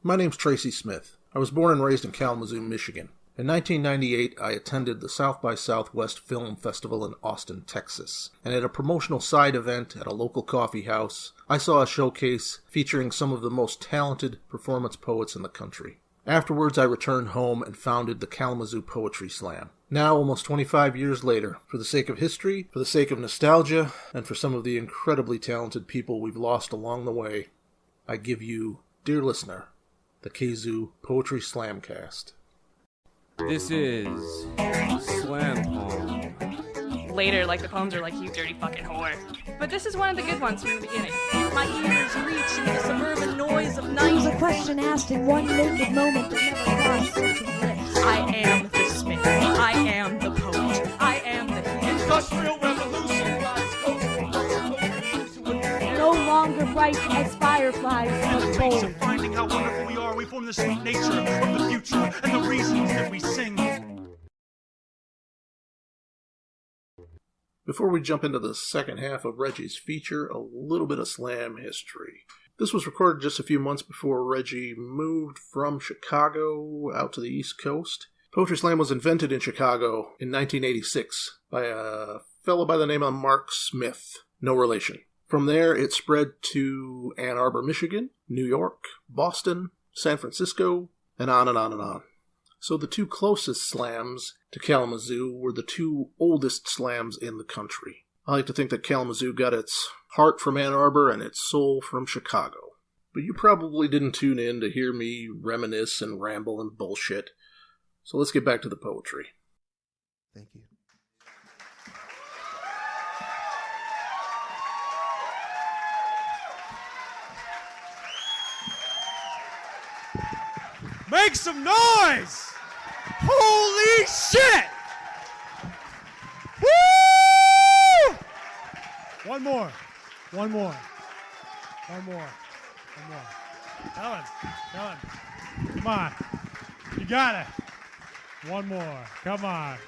My name's Tracy Smith. I was born and raised in Kalamazoo, Michigan. In 1998, I attended the South by Southwest Film Festival in Austin, Texas. And at a promotional side event at a local coffee house, I saw a showcase featuring some of the most talented performance poets in the country. Afterwards, I returned home and founded the Kalamazoo Poetry Slam. Now, almost 25 years later, for the sake of history, for the sake of nostalgia, and for some of the incredibly talented people we've lost along the way, I give you, dear listener, the Kazoo Poetry Slamcast. This is Slam Poem. Later, like the poems are like, you dirty fucking whore. But this is one of the good ones from the beginning. My ears reach into the suburban noise of night. It was a question asked in one naked moment that never crossed such lips. I am the smith. I am the poet. I am the Industrial Revolution. No longer bright as fireflies, but bold. Finding how wonderful we are, we form the sweet nature of the future and the reasons that we sing. Before we jump into the second half of Reggie's feature, a little bit of slam history. This was recorded just a few months before Reggie moved from Chicago out to the East Coast. Poetry Slam was invented in Chicago in 1986 by a fellow by the name of Mark Smith, no relation. From there, it spread to Ann Arbor, Michigan, New York, Boston, San Francisco, and on and on and on. So the two closest slams to Kalamazoo were the two oldest slams in the country. I like to think that Kalamazoo got its heart from Ann Arbor and its soul from Chicago. But you probably didn't tune in to hear me reminisce and ramble and bullshit. So let's get back to the poetry. Thank you. Make some noise! Holy shit! Woo! One more. Ellen. Come on. You got it. One more. Come on.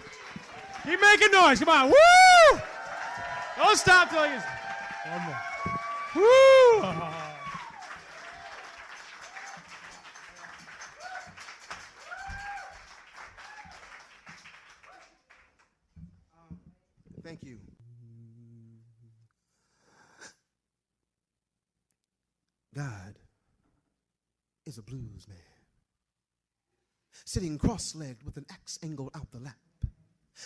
Keep making noise. Come on. Woo! Don't stop till you... One more. Woo! Thank you. God is a blues man, sitting cross-legged with an axe angled out the lap,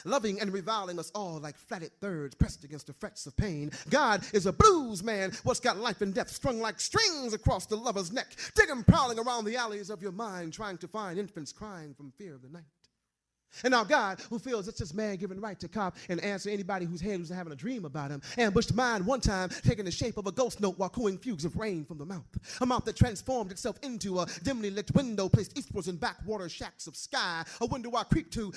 loving and reviling us all like flatted thirds pressed against the frets of pain. God is a blues man, what's got life and death strung like strings across the lover's neck, digging, prowling around the alleys of your mind, trying to find infants crying from fear of the night. And now God, who feels it's his man given right to cop and answer anybody whose head was having a dream about him, ambushed mine one time, taking the shape of a ghost note while cooing fugues of rain from the mouth. A mouth that transformed itself into a dimly lit window placed eastwards in backwater shacks of sky. A window I creeped through,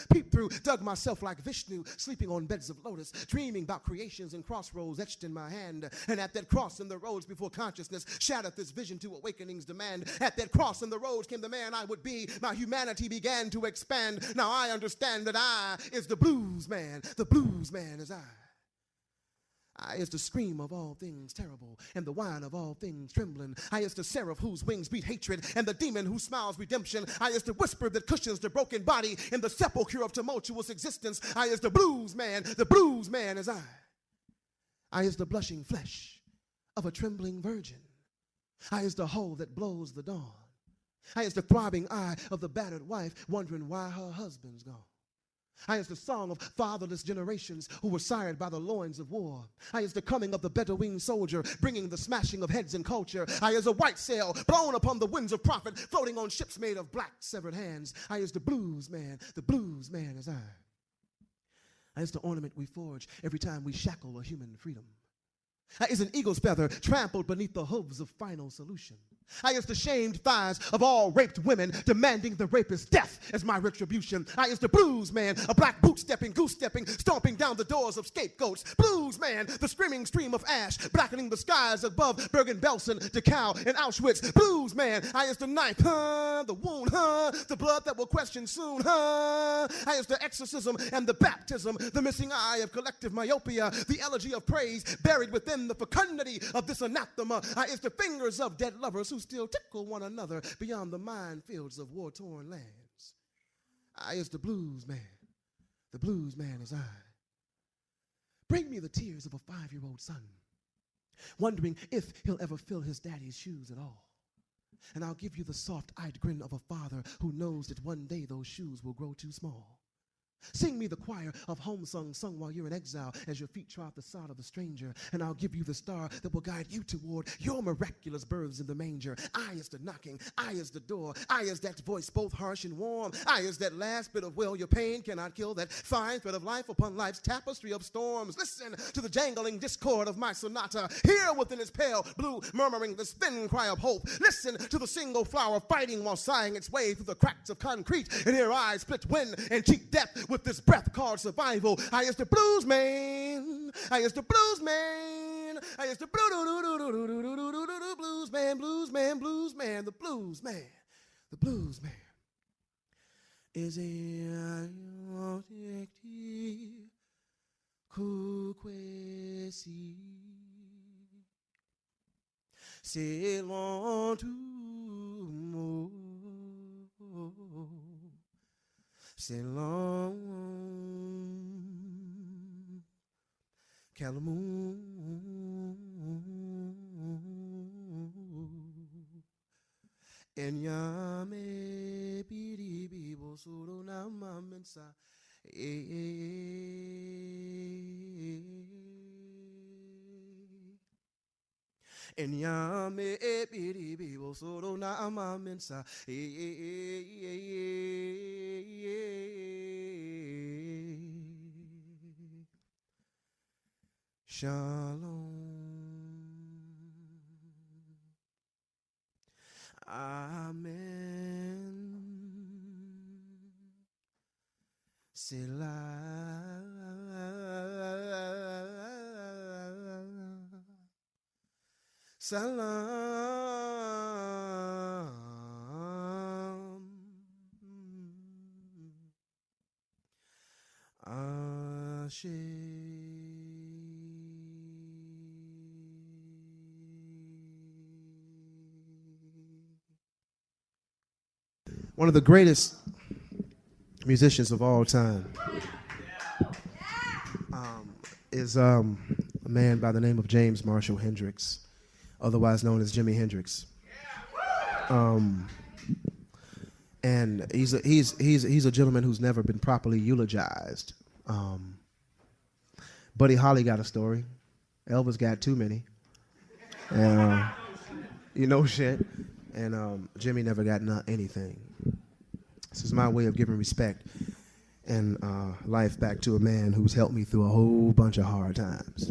dug myself like Vishnu, sleeping on beds of lotus, dreaming about creations and crossroads etched in my hand. And at that cross in the roads before consciousness shattered this vision to awakening's demand. At that cross in the roads came the man I would be. My humanity began to expand. Now I understand that I is the blues man. The blues man is I. I is the scream of all things terrible and the whine of all things trembling. I is the seraph whose wings beat hatred and the demon who smiles redemption. I is the whisper that cushions the broken body in the sepulchre of tumultuous existence. I is the blues man. The blues man is I. I is the blushing flesh of a trembling virgin. I is the hoe that blows the dawn. I is the throbbing eye of the battered wife wondering why her husband's gone. I is the song of fatherless generations who were sired by the loins of war. I is the coming of the Bedouin soldier, bringing the smashing of heads and culture. I is a white sail blown upon the winds of profit, floating on ships made of black severed hands. I is the blues man. The blues man is I. I is the ornament we forge every time we shackle a human freedom. I is an eagle's feather trampled beneath the hooves of final solution. I is the shamed thighs of all raped women, demanding the rapist's death as my retribution. I is the blues man, a black boot-stepping, goose-stepping, stomping down the doors of scapegoats. Blues man, the screaming stream of ash, blackening the skies above Bergen-Belsen, Dachau, and Auschwitz. Blues man, I is the knife, the wound, the blood that will question soon, I is the exorcism and the baptism, the missing eye of collective myopia, the elegy of praise buried within the fecundity of this anathema. I is the fingers of dead lovers who who still tickle one another beyond the minefields of war-torn lands. I is the blues man. The blues man is I. Bring me the tears of a 5-year-old son, wondering if he'll ever fill his daddy's shoes at all. And I'll give you the soft-eyed grin of a father who knows that one day those shoes will grow too small. Sing me the choir of home sung while you're in exile as your feet trod the sod of the stranger, and I'll give you the star that will guide you toward your miraculous births in the manger. I is the knocking, I is the door, I is that voice both harsh and warm, I is that last bit of will your pain cannot kill, that fine thread of life upon life's tapestry of storms. Listen to the jangling discord of my sonata, hear within its pale blue murmuring the spin cry of hope. Listen to the single flower fighting while sighing its way through the cracks of concrete, and hear eyes split wind and cheek depth with this breath called survival. I is the blues man. I is the blues man. I is the blues man, blues man, blues man, the blues man, the blues man. Is a kukwesi c'est long to mo. C'est long, Kalamazoo, and yame bidi bibo suru na mamensa, and yame bidi bibo suru na mamensa, Shalom. Amen. Selah. Salam. Ashe. One of the greatest musicians of all time is a man by the name of James Marshall Hendrix, otherwise known as Jimi Hendrix. And he's a gentleman who's never been properly eulogized. Buddy Holly got a story. Elvis got too many. You know shit. And Jimmy never got anything. This is my way of giving respect and life back to a man who's helped me through a whole bunch of hard times.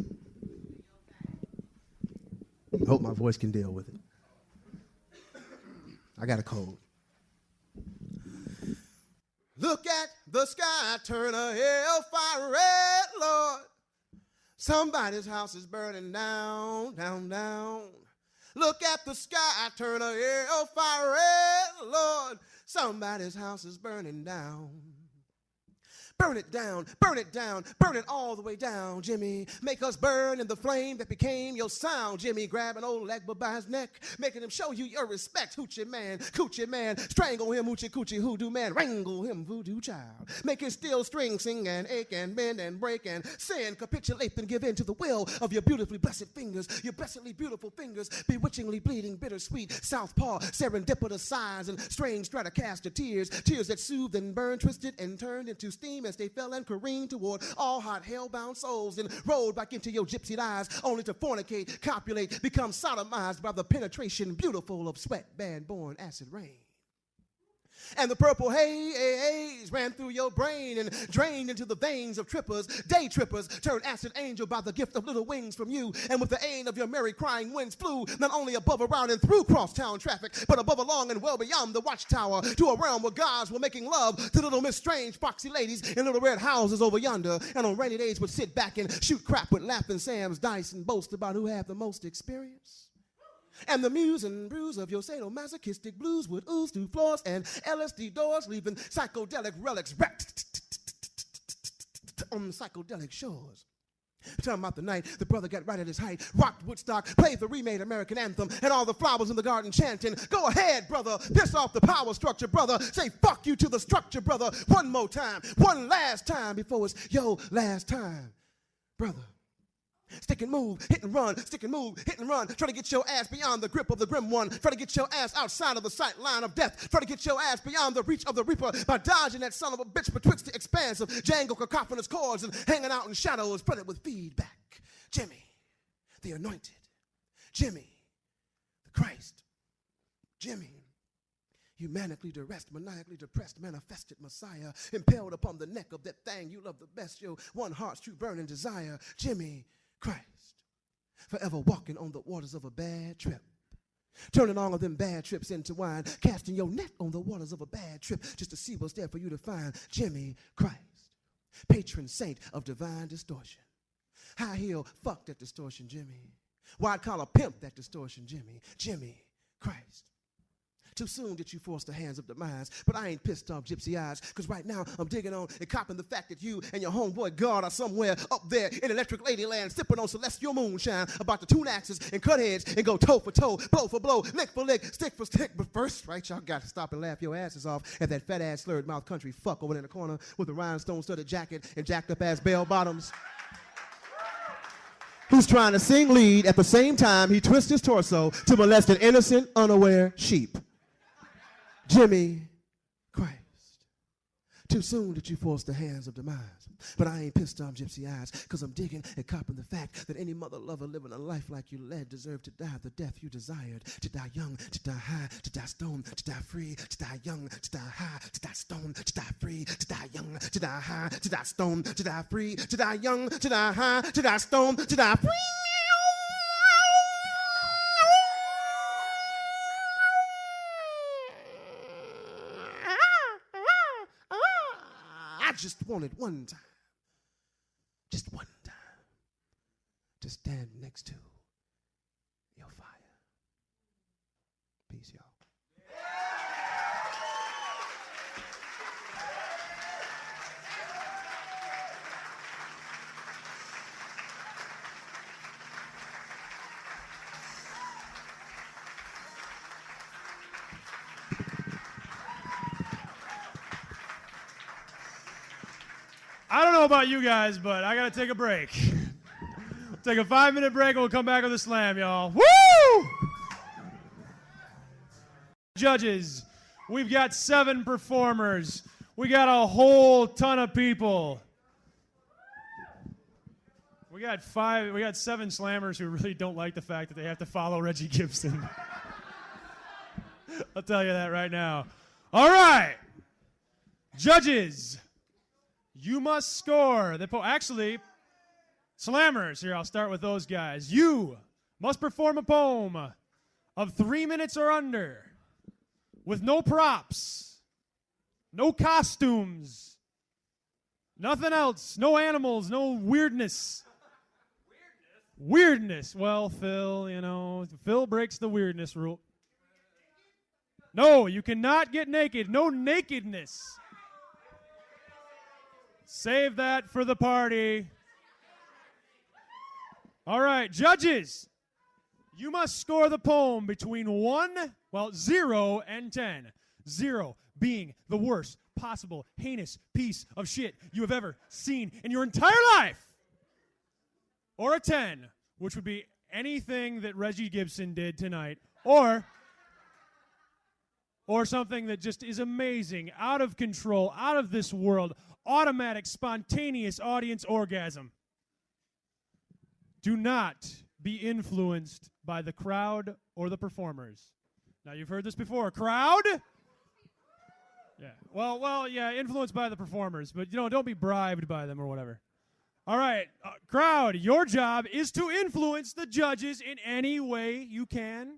Hope my voice can deal with it. I got a cold. Look at the sky, turn a hellfire red, Lord. Somebody's house is burning down, down, down. Look at the sky, turn a hellfire red, Lord. Somebody's house is burning down. Burn it down, burn it down, burn it all the way down, Jimmy. Make us burn in the flame that became your sound, Jimmy. Grab an old Legba by his neck, making him show you your respect. Hoochie man, strangle him, hoochie coochie hoodoo man, wrangle him, voodoo child. Make his steel string sing and ache and bend and break and sin. Capitulate and give in to the will of your beautifully blessed fingers, your blessedly beautiful fingers, bewitchingly bleeding, bittersweet, southpaw, serendipitous sighs and strange Stratocaster tears, tears that soothed and burned, twisted and turned into steam as they fell and careened toward all hot hell-bound souls and rolled back into your gypsied eyes, only to fornicate, copulate, become sodomized by the penetration beautiful of sweat, band-born acid rain. And the purple haze ran through your brain and drained into the veins of trippers, day trippers, turned acid angel by the gift of little wings from you, and with the aid of your merry crying winds flew not only above, around, and through crosstown traffic, but above, along, and well beyond the watchtower to a realm where gods were making love to little Miss Strange foxy ladies in little red houses over yonder, and on rainy days would sit back and shoot crap with laughing Sam's dice and boast about who had the most experience. And the muse and bruise of your sadomasochistic blues would ooze through floors and LSD doors, leaving psychedelic relics wrecked on psychedelic shores. Talking about the night, the brother got right at his height, rocked Woodstock, played the remade American anthem, and all the flowers in the garden chanting, go ahead, brother, piss off the power structure, brother, say fuck you to the structure, brother, one more time, one last time before it's your last time, brother. Stick and move, hit and run, stick and move, hit and run. Try to get your ass beyond the grip of the grim one. Try to get your ass outside of the sight line of death. Try to get your ass beyond the reach of the reaper by dodging that son of a bitch betwixt the expanse of Django cacophonous chords and hanging out in shadows, spread it with feedback. Jimmy, the anointed. Jimmy, the Christ. Jimmy, humanically duressed, maniacally depressed, manifested Messiah, impaled upon the neck of that thing you love the best, your one heart's true burning desire. Jimmy Christ, forever walking on the waters of a bad trip, turning all of them bad trips into wine, casting your net on the waters of a bad trip just to see what's there for you to find. Jimmy Christ, patron saint of divine distortion. High heel, fuck that distortion, Jimmy. White collar, pimp that distortion, Jimmy. Jimmy Christ. Too soon did you force the hands of demise, but I ain't pissed off gypsy eyes, because right now I'm digging on and copping the fact that you and your homeboy God are somewhere up there in electric ladyland, sipping on celestial moonshine, about to tune axes and cut heads and go toe for toe, blow for blow, lick for lick, stick for stick. But first, right, y'all got to stop and laugh your asses off at that fat ass slurred mouth country fuck over in the corner with a rhinestone studded jacket and jacked up ass bell bottoms. Who's trying to sing lead at the same time he twists his torso to molest an innocent, unaware sheep. Jimmy Christ. Too soon did you force the hands of demise. But I ain't pissed off gypsy eyes, because I'm digging and copping the fact that any mother lover living a life like you led deserved to die the death you desired. To die young, to die high, to die stoned, to die free, to die young, to die high, to die stoned, to die free, to die young, to die high, to die stoned, to die free, to die young, to die high, to die stoned, to die free. I just wanted one time, just one time, to stand next to your fire. Peace, y'all. I don't know about you guys, but I got to take a break. Take a 5-minute break and we'll come back with a slam, y'all. Woo! Judges, we've got 7 performers. We got a whole ton of people. We got 7 slammers who really don't like the fact that they have to follow Reggie Gibson. I'll tell you that right now. All right. Judges, you must score. Actually, slammers, here, I'll start with those guys. You must perform a poem of 3 minutes or under with no props, no costumes, nothing else, no animals, no weirdness. Weirdness. Well, Phil breaks the weirdness rule. No, you cannot get naked. No nakedness. Save that for the party. All right, judges, you must score the poem between 0 and 10. 0 being the worst possible heinous piece of shit you have ever seen in your entire life. Or a 10, which would be anything that Reggie Gibson did tonight, or something that just is amazing, out of control, out of this world, automatic, spontaneous audience orgasm. Do not be influenced by the crowd or the performers. Now, you've heard this before. Crowd? Yeah. Well, yeah, influenced by the performers, but, don't be bribed by them or whatever. All right, crowd, your job is to influence the judges in any way you can.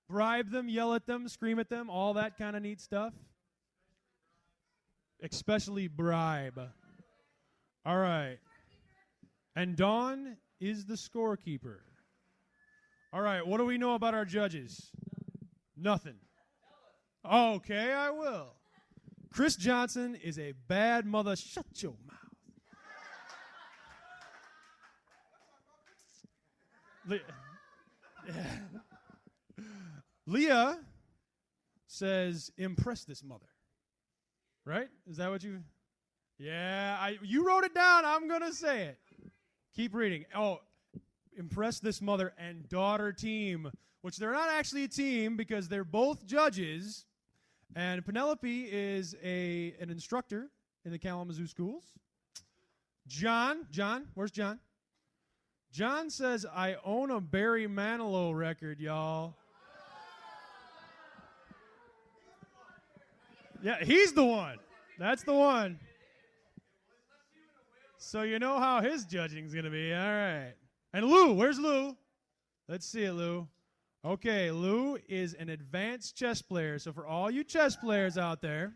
Bribe them, yell at them, scream at them, all that kind of neat stuff. Especially bribe. All right. And Dawn is the scorekeeper. All right, what do we know about our judges? Nothing. Okay, I will. Chris Johnson is a bad mother. Shut your mouth. Leah says, impress this mother. Right? Is that what you... Yeah, you wrote it down. I'm going to say it. Keep reading. Oh, impress this mother and daughter team, which they're not actually a team because they're both judges. And Penelope is an instructor in the Kalamazoo schools. John, where's John? John says, I own a Barry Manilow record, y'all. Yeah, he's the one. That's the one. So you know how his judging's going to be. All right. And Lou, where's Lou? Let's see it, Lou. Okay, Lou is an advanced chess player. So for all you chess players out there,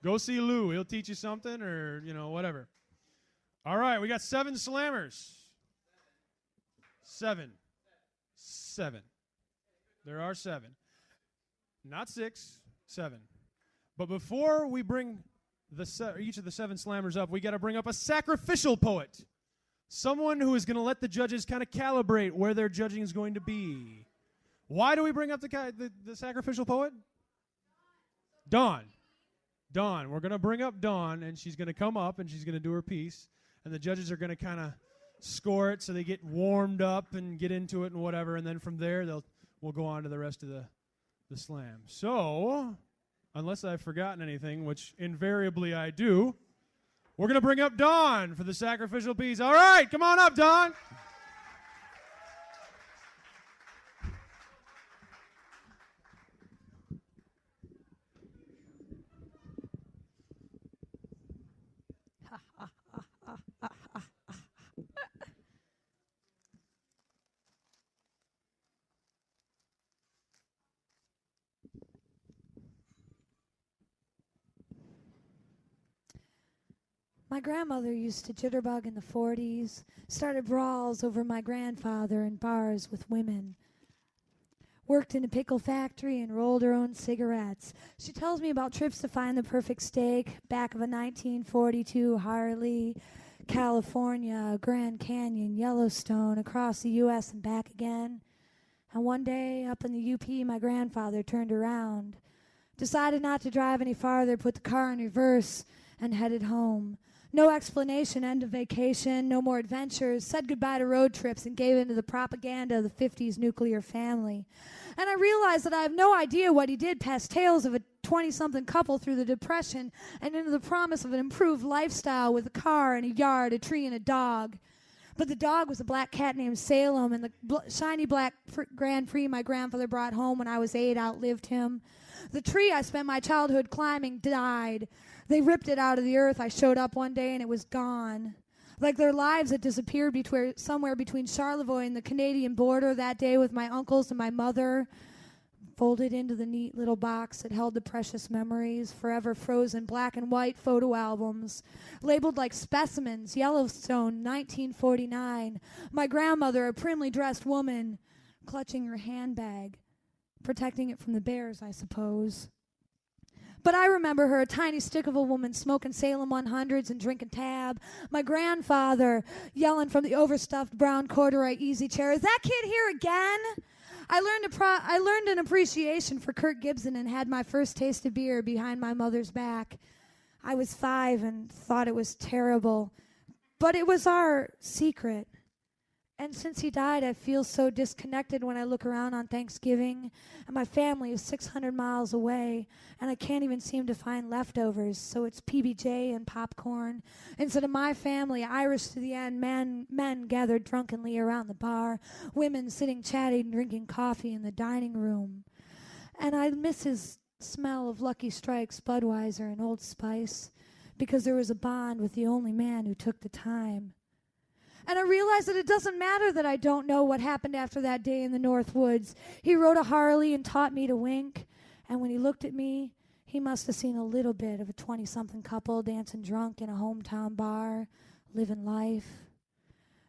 go see Lou. He'll teach you something or, whatever. All right, we got 7 slammers. 7. There are 7. Not 6, 7. But before we bring each of the 7 slammers up, we got to bring up a sacrificial poet. Someone who is going to let the judges kind of calibrate where their judging is going to be. Why do we bring up the sacrificial poet? Dawn. We're going to bring up Dawn, and she's going to come up, and she's going to do her piece. And the judges are going to kind of score it so they get warmed up and get into it and whatever. And then from there, we'll go on to the rest of the slam. So, unless I've forgotten anything, which invariably I do, we're going to bring up Dawn for the sacrificial piece. All right, come on up, Dawn. My grandmother used to jitterbug in the 40s, started brawls over my grandfather in bars with women. Worked in a pickle factory and rolled her own cigarettes. She tells me about trips to find the perfect steak, back of a 1942 Harley, California, Grand Canyon, Yellowstone, across the U.S. and back again. And one day, up in the UP, my grandfather turned around, decided not to drive any farther, put the car in reverse, and headed home. No explanation, end of vacation, no more adventures, said goodbye to road trips and gave in to the propaganda of the 50s nuclear family. And I realized that I have no idea what he did past tales of a 20-something couple through the Depression and into the promise of an improved lifestyle with a car and a yard, a tree, and a dog. But the dog was a black cat named Salem, and the shiny black Grand Prix my grandfather brought home when I was 8 outlived him. The tree I spent my childhood climbing died. They ripped it out of the earth. I showed up one day and it was gone. Like their lives had disappeared somewhere between Charlevoix and the Canadian border that day with my uncles and my mother, folded into the neat little box that held the precious memories, forever frozen black and white photo albums, labeled like specimens, Yellowstone, 1949. My grandmother, a primly dressed woman, clutching her handbag, protecting it from the bears, I suppose. But I remember her, a tiny stick of a woman smoking Salem 100s and drinking tab. My grandfather yelling from the overstuffed brown corduroy easy chair, "Is that kid here again?" I learned an appreciation for Reggie Gibson and had my first taste of beer behind my mother's back. I was 5 and thought it was terrible, but it was our secret. And since he died, I feel so disconnected when I look around on Thanksgiving, and my family is 600 miles away, and I can't even seem to find leftovers, so it's PBJ and popcorn. Instead of my family, Irish to the end, men gathered drunkenly around the bar, women sitting chatting, drinking coffee in the dining room. And I miss his smell of Lucky Strikes, Budweiser, and Old Spice, because there was a bond with the only man who took the time. And I realized that it doesn't matter that I don't know what happened after that day in the North Woods. He rode a Harley and taught me to wink. And when he looked at me, he must have seen a little bit of a 20-something couple dancing drunk in a hometown bar, living life,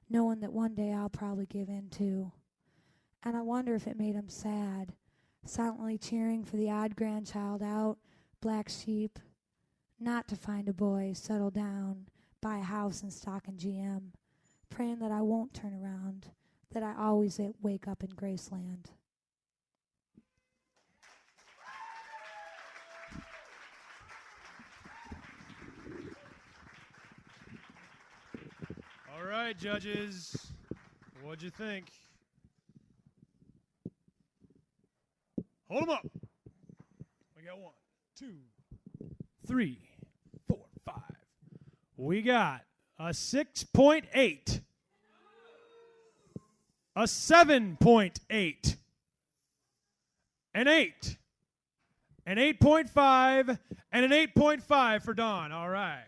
knowing that one day I'll probably give in too. And I wonder if it made him sad, silently cheering for the odd grandchild out, black sheep, not to find a boy, settle down, buy a house and stock in GM. Praying that I won't turn around, that I always wake up in Graceland. All right, judges. What'd you think? Hold them up. We got 1, 2, 3, 4, 5. We got a 6.8, a 7.8, an 8, an 8.5, and an 8.5 for Dawn. All right.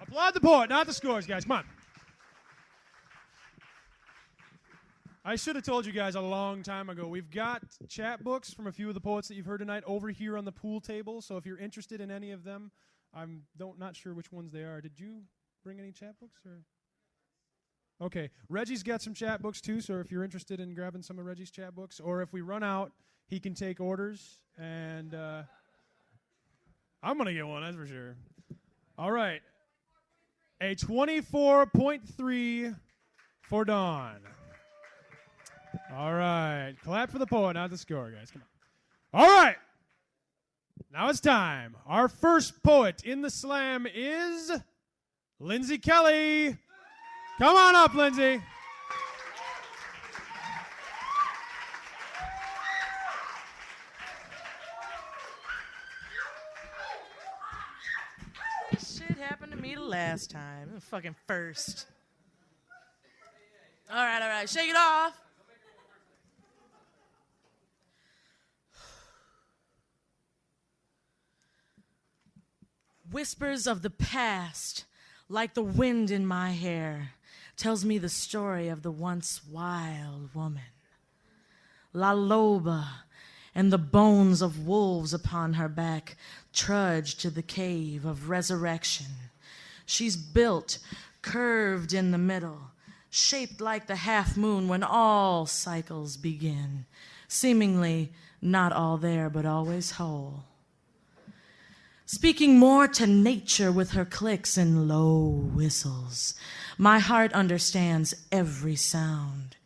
Applaud the poet, not the scores, guys. Come on. I should have told you guys a long time ago. We've got chat books from a few of the poets that you've heard tonight over here on the pool table. So if you're interested in any of them, I'm not sure which ones they are. Did you bring any chat books? Or? Okay. Reggie's got some chat books too, so if you're interested in grabbing some of Reggie's chat books, or if we run out, he can take orders. And I'm going to get one, that's for sure. All right. A 24.3 for Dawn. All right. Clap for the poet, not the score, guys. Come on. All right. Now it's time. Our first poet in the slam is Lindsay Kelly. Come on up, Lindsay. Shit happened to me the last time. I'm fucking first. All right. Shake it off. Whispers of the past, like the wind in my hair, tells me the story of the once wild woman. La Loba and the bones of wolves upon her back trudge to the cave of resurrection. She's built, curved in the middle, shaped like the half moon when all cycles begin, seemingly not all there but always whole. Speaking more to nature with her clicks and low whistles, my heart understands every sound.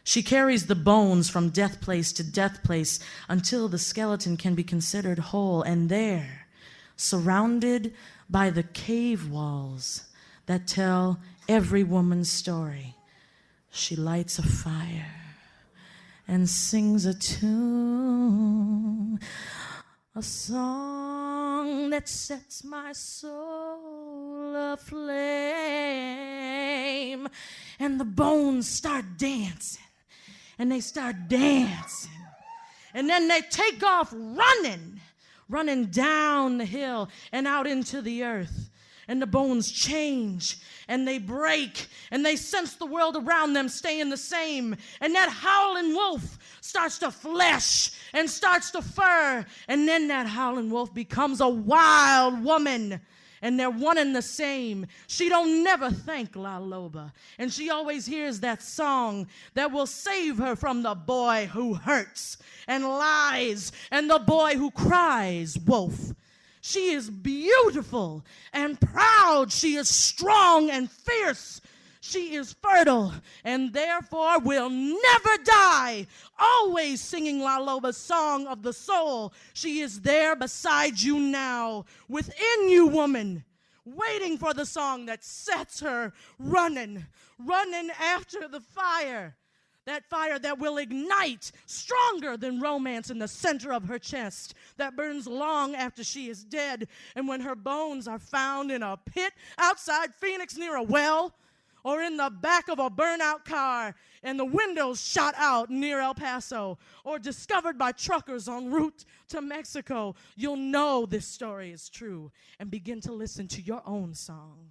She carries the bones from death place to death place until the skeleton can be considered whole, and there, surrounded by the cave walls that tell every woman's story, she lights a fire and sings a tune, a song that sets my soul aflame. And the bones start dancing, and they start dancing. And then they take off running down the hill and out into the earth. And the bones change, and they break, and they sense the world around them staying the same. And that howling wolf starts to flesh and starts to fur, and then that howling wolf becomes a wild woman. And they're one and the same. She don't never thank La Loba, and she always hears that song that will save her from the boy who hurts and lies and the boy who cries wolf. She is beautiful and proud. She is strong and fierce. She is fertile and therefore will never die. Always singing La Loba's song of the soul. She is there beside you now, within you, woman, waiting for the song that sets her running after the fire. That fire that will ignite stronger than romance in the center of her chest, that burns long after she is dead. And when her bones are found in a pit outside Phoenix near a well, or in the back of a burnout car and the windows shot out near El Paso, or discovered by truckers en route to Mexico, you'll know this story is true and begin to listen to your own song.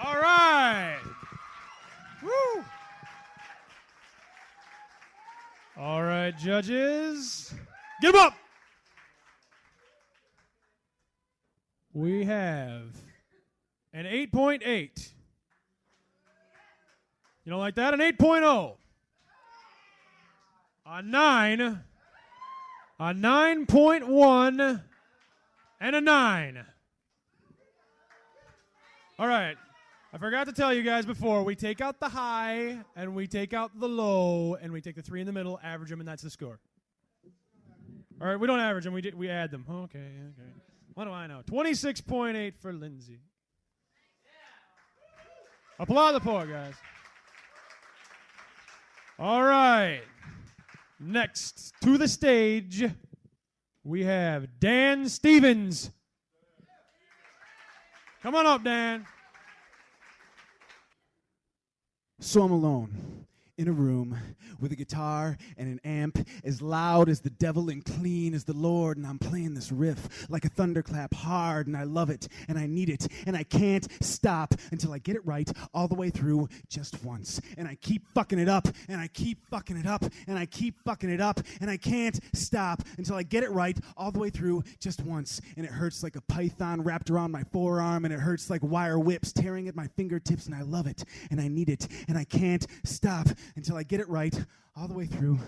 All right. Woo. All right, judges. Get 'em up. We have an 8.8. You don't like that? An 8.0. A 9. A 9.1. And a 9. All right. I forgot to tell you guys before, we take out the high, and we take out the low, and we take the 3 in the middle, average them, and that's the score. All right, we don't average them, we add them. Okay. What do I know? 26.8 for Lindsay. Applaud the poet, guys. All right. Next to the stage, we have Dan Stevens. Come on up, Dan. So I'm alone in a room with a guitar and an amp as loud as the devil and clean as the Lord, and I'm playing this riff like a thunderclap hard, and I love it and I need it and I can't stop until I get it right all the way through just once, and I keep fucking it up and I keep fucking it up and I keep fucking it up, and I can't stop until I get it right all the way through just once, and it hurts like a python wrapped around my forearm, and it hurts like wire whips tearing at my fingertips, and I love it and I need it and I can't stop until I get it right all the way through.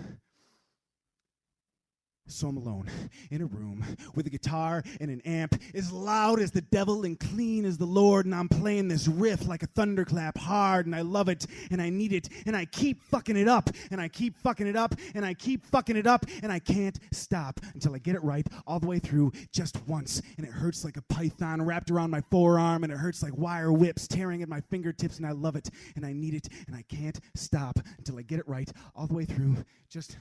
So I'm alone in a room with a guitar and an amp as loud as the devil and clean as the Lord, and I'm playing this riff like a thunderclap hard, and I love it and I need it, and I keep fucking it up and I keep fucking it up and I keep fucking it up, and I can't stop until I get it right all the way through just once, and it hurts like a python wrapped around my forearm, and it hurts like wire whips tearing at my fingertips, and I love it and I need it, and I can't stop until I get it right all the way through just.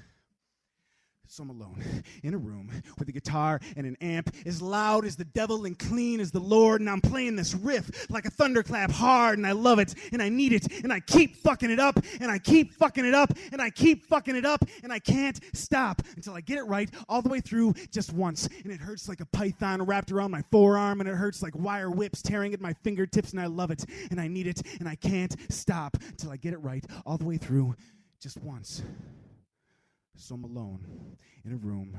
So I'm alone in a room with a guitar and an amp as loud as the devil and clean as the Lord, and I'm playing this riff like a thunderclap hard, and I love it and I need it, and I keep fucking it up and I keep fucking it up and I keep fucking it up, and I can't stop until I get it right all the way through just once, and it hurts like a python wrapped around my forearm, and it hurts like wire whips tearing at my fingertips, and I love it and I need it, and I can't stop until I get it right all the way through just once. So I'm alone in a room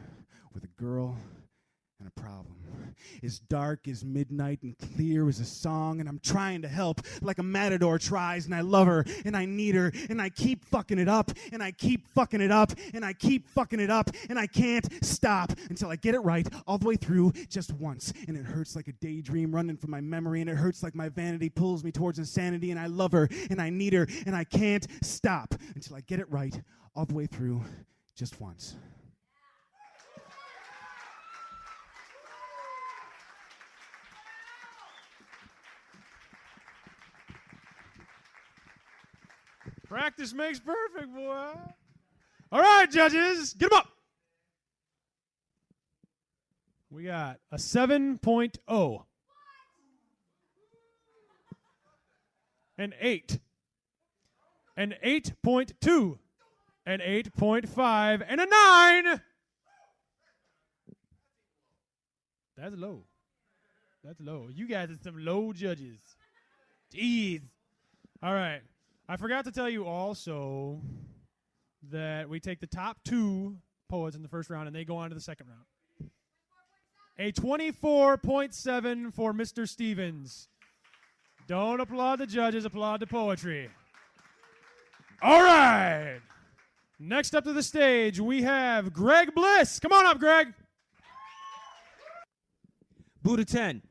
with a girl and a problem. As dark as midnight and clear as a song, and I'm trying to help like a matador tries, and I love her and I need her, and I keep fucking it up and I keep fucking it up and I keep fucking it up, and I can't stop until I get it right all the way through just once, and it hurts like a daydream running from my memory, and it hurts like my vanity pulls me towards insanity, and I love her and I need her, and I can't stop until I get it right all the way through just once. Practice makes perfect, boy. All right, judges, get them up. We got a 7.0. An 8. An 8.2. An 8.5 and a 9. That's low. That's low. You guys are some low judges. Jeez. All right. I forgot to tell you also that we take the top 2 poets in the first round and they go on to the second round. A 24.7 for Mr. Stevens. Don't applaud the judges, applaud the poetry. All right. Next up to the stage, we have Greg Bliss. Come on up, Greg. Buddha 10.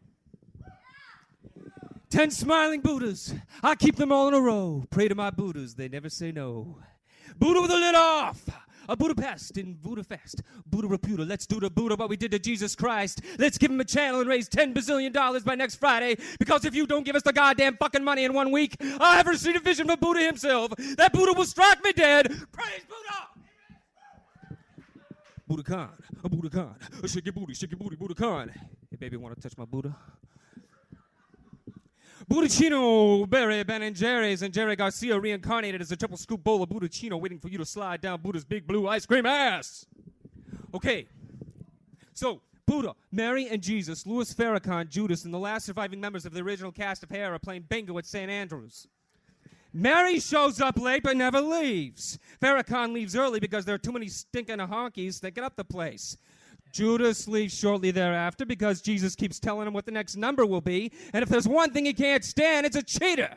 10 smiling Buddhas. I keep them all in a row. Pray to my Buddhas, they never say no. Buddha with the lid off. A Budapest in Budapest. Buddha Reputa. Let's do to Buddha what we did to Jesus Christ. Let's give him a channel and raise $10 bazillion by next Friday. Because if you don't give us the goddamn fucking money in 1 week, I'll ever see a vision of Buddha himself. That Buddha will strike me dead. Praise Buddha! Buddha Khan. A Buddha Khan. Shake your booty, Buddha Khan. Hey, baby, want to touch my Buddha? Budacino, Barry, Ben & Jerry's, and Jerry Garcia reincarnated as a triple scoop bowl of Budacino waiting for you to slide down Buddha's big blue ice cream ass. Okay, so Buddha, Mary, and Jesus, Louis Farrakhan, Judas, and the last surviving members of the original cast of Hair are playing bingo at St. Andrews. Mary shows up late but never leaves. Farrakhan leaves early because there are too many stinking honkies stinking up the place. Judas leaves shortly thereafter because Jesus keeps telling him what the next number will be, and if there's one thing he can't stand, it's a cheater.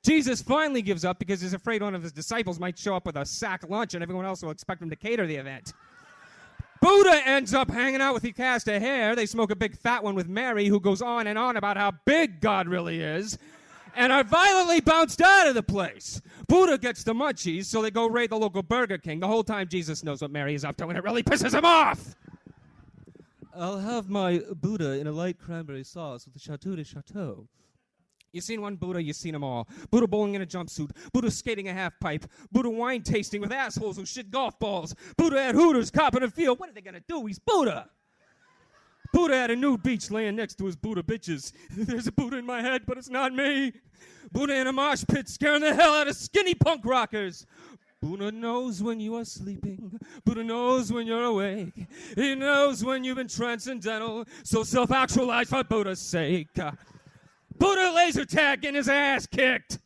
Jesus finally gives up because he's afraid one of his disciples might show up with a sack lunch and everyone else will expect him to cater the event. Buddha ends up hanging out with the cast of hair. They smoke a big fat one with Mary, who goes on and on about how big God really is, and are violently bounced out of the place. Buddha gets the munchies, so they go raid the local Burger King. The whole time Jesus knows what Mary is up to, and it really pisses him off. I'll have my Buddha in a light cranberry sauce with the Chateau de Chateau. You seen one Buddha, you seen them all. Buddha bowling in a jumpsuit. Buddha skating a half pipe. Buddha wine tasting with assholes who shit golf balls. Buddha at Hooters copping a field. What are they gonna do? He's Buddha. Buddha at a nude beach laying next to his Buddha bitches. There's a Buddha in my head, but it's not me. Buddha in a mosh pit scaring the hell out of skinny punk rockers. Buddha knows when you are sleeping. Buddha knows when you're awake. He knows when you've been transcendental. So self-actualize for Buddha's sake. Buddha laser tag getting his ass kicked.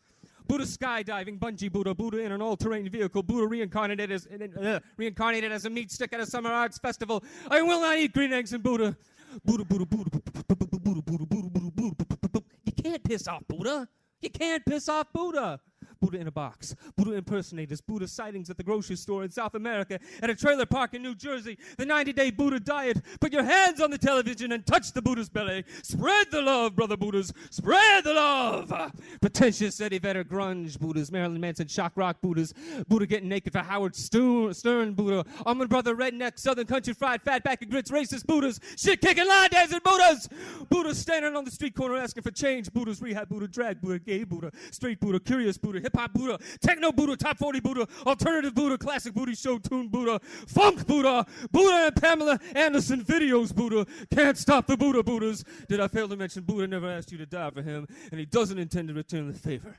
Buddha skydiving, bungee Buddha, Buddha in an all-terrain vehicle, Buddha reincarnated as a meat stick at a summer arts festival. I will not eat green eggs and Buddha. Buddha, Buddha, Buddha, Buddha, Buddha, Buddha, Buddha, Buddha. You can't piss off Buddha. You can't piss off Buddha. Buddha in a box, Buddha impersonators, Buddha sightings at the grocery store in South America, at a trailer park in New Jersey, the 90-day Buddha diet. Put your hands on the television and touch the Buddha's belly. Spread the love, brother Buddhas. Spread the love. Pretentious Eddie Vedder grunge Buddhas, Marilyn Manson shock rock Buddhas, Buddha getting naked for Howard Stern Buddha, Almond Brother redneck, Southern country fried fat back and grits racist Buddhas, shit kicking line dancing Buddhas, Buddhas standing on the street corner asking for change, Buddhas rehab Buddha, drag Buddha, gay Buddha, straight Buddha, curious Buddha, hip-hop Buddha, techno Buddha, top 40 Buddha, alternative Buddha, classic Buddha, show tune Buddha, funk Buddha, Buddha and Pamela Anderson videos Buddha, can't stop the Buddha Buddhas. Did I fail to mention Buddha never asked you to die for him, and he doesn't intend to return the favor.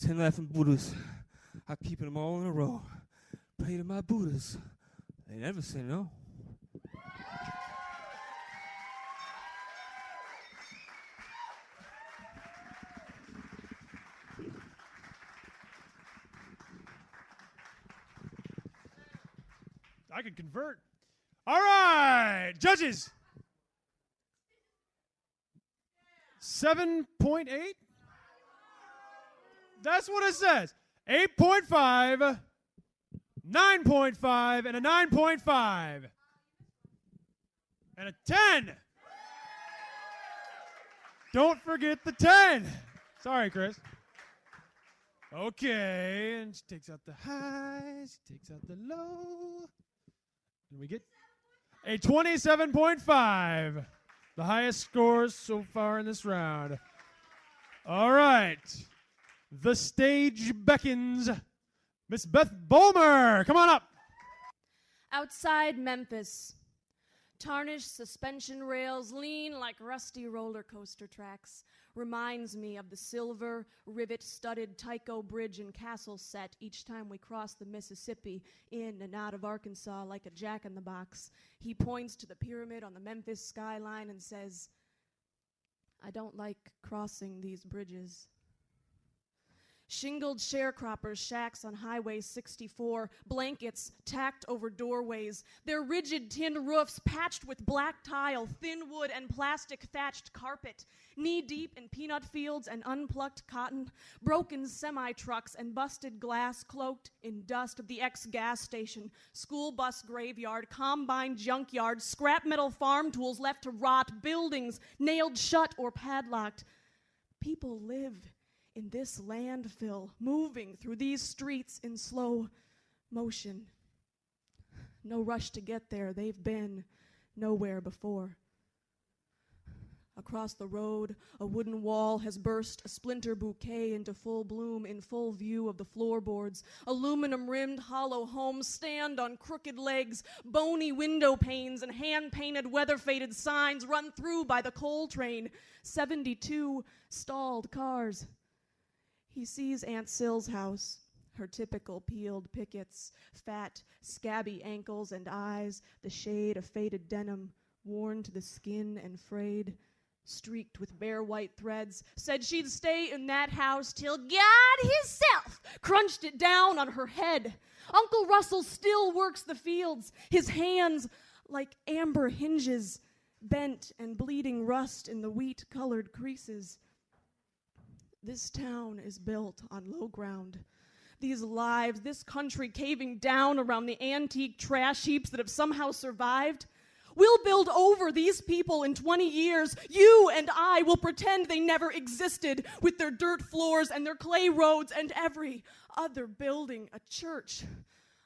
10 laughing Buddhas, I'm keeping them all in a row. Pray to my Buddhas, they never say no. I can convert. All right, judges. 7.8? That's what it says. 8.5, 9.5, and a 9.5. And a 10. Don't forget the 10. Sorry, Chris. Okay, and she takes out the high, she takes out the low. And we get a 27.5. The highest scores so far in this round. All right. The stage beckons. Miss Beth Bulmer, come on up. Outside Memphis, tarnished suspension rails lean like rusty roller coaster tracks. Reminds me of the silver, rivet-studded Tycho Bridge and Castle set each time we cross the Mississippi in and out of Arkansas like a jack-in-the-box. He points to the pyramid on the Memphis skyline and says, I don't like crossing these bridges. Shingled sharecroppers' shacks on Highway 64, blankets tacked over doorways, their rigid tin roofs patched with black tile, thin wood, and plastic thatched carpet, knee-deep in peanut fields and unplucked cotton, broken semi-trucks and busted glass cloaked in dust of the ex-gas station, school bus graveyard, combine junkyard, scrap metal farm tools left to rot, buildings nailed shut or padlocked. People live in this landfill, moving through these streets in slow motion. No rush to get there, they've been nowhere before. Across the road, a wooden wall has burst a splinter bouquet into full bloom in full view of the floorboards. Aluminum-rimmed hollow homes stand on crooked legs, bony window panes and hand-painted weather-faded signs run through by the coal train. 72 stalled cars. He sees Aunt Sill's house, her typical peeled pickets, fat, scabby ankles and eyes, the shade of faded denim, worn to the skin and frayed, streaked with bare white threads, said she'd stay in that house till God himself crunched it down on her head. Uncle Russell still works the fields, his hands like amber hinges, bent and bleeding rust in the wheat-colored creases. This town is built on low ground, These lives, this country caving down around the antique trash heaps that have somehow survived. We'll build over these people in 20 years. You and I will pretend they never existed with their dirt floors and their clay roads and every other building, a church,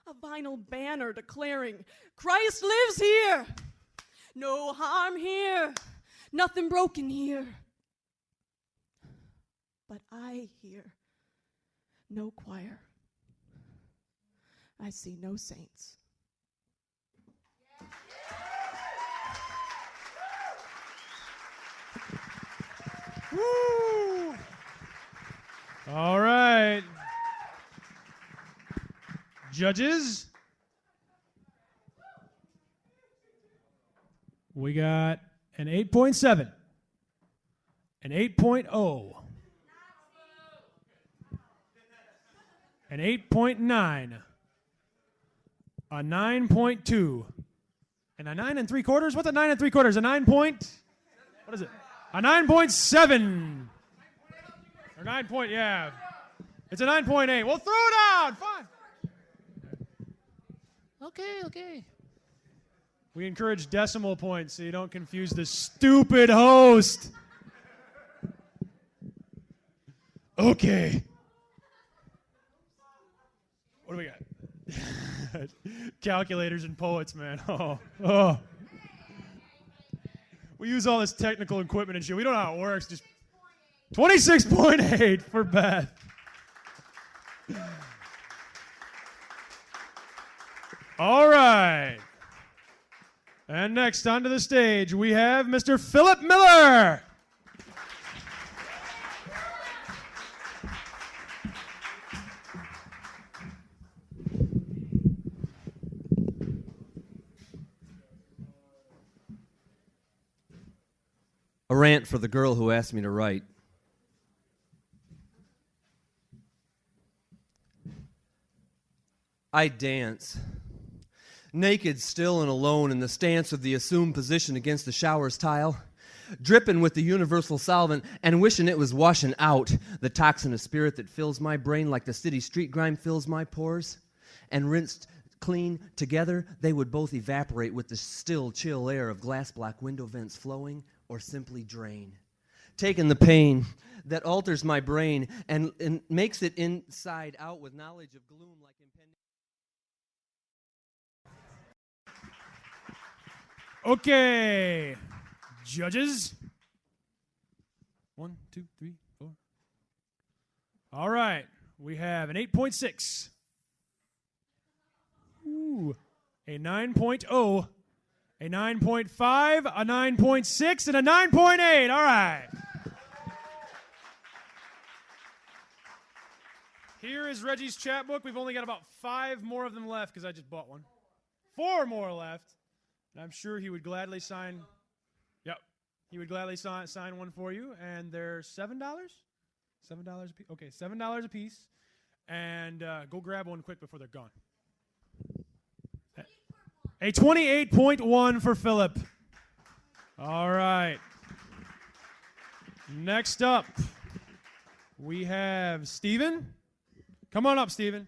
a vinyl banner declaring, Christ lives here. No harm here. Nothing broken here. But I hear no choir. I see no saints. Woo! All right. Judges. We got an 8.7, an 8.0, an 8.9, a 9.2, and a 9 3/4. What's a 9 3/4? A 9 point? What is it? A 9.7. Or 9 point, yeah. It's a 9.8. Well, throw it out. Fine. Okay. We encourage decimal points so you don't confuse the stupid host. Okay. What do we got? Calculators and poets, man. Oh. We use all this technical equipment and shit. We don't know how it works. Just 26.8 for Beth. All right. And next onto the stage, we have Mr. Philip Miller. A rant for the girl who asked me to write. I dance, naked, still, and alone in the stance of the assumed position against the shower's tile, dripping with the universal solvent and wishing it was washing out the toxin of spirit that fills my brain like the city street grime fills my pores. And rinsed clean together, they would both evaporate with the still, chill air of glass block window vents flowing or simply drain. Taking the pain that alters my brain and makes it inside out with knowledge of gloom like impending. Okay, judges. 1, 2, 3, 4. All right, we have an 8.6. Ooh, a 9.0, a 9.5, a 9.6, and a 9.8. All right. Here is Reggie's chat book. We've only got about 5 more of them left because I just bought one. 4 more left. And I'm sure he would gladly sign. Yep. He would gladly sign one for you. And they're $7? $7 a piece. Okay, $7 a piece. And go grab one quick before they're gone. A 28.1 for Philip. All right. Next up, we have Steven. Come on up, Steven.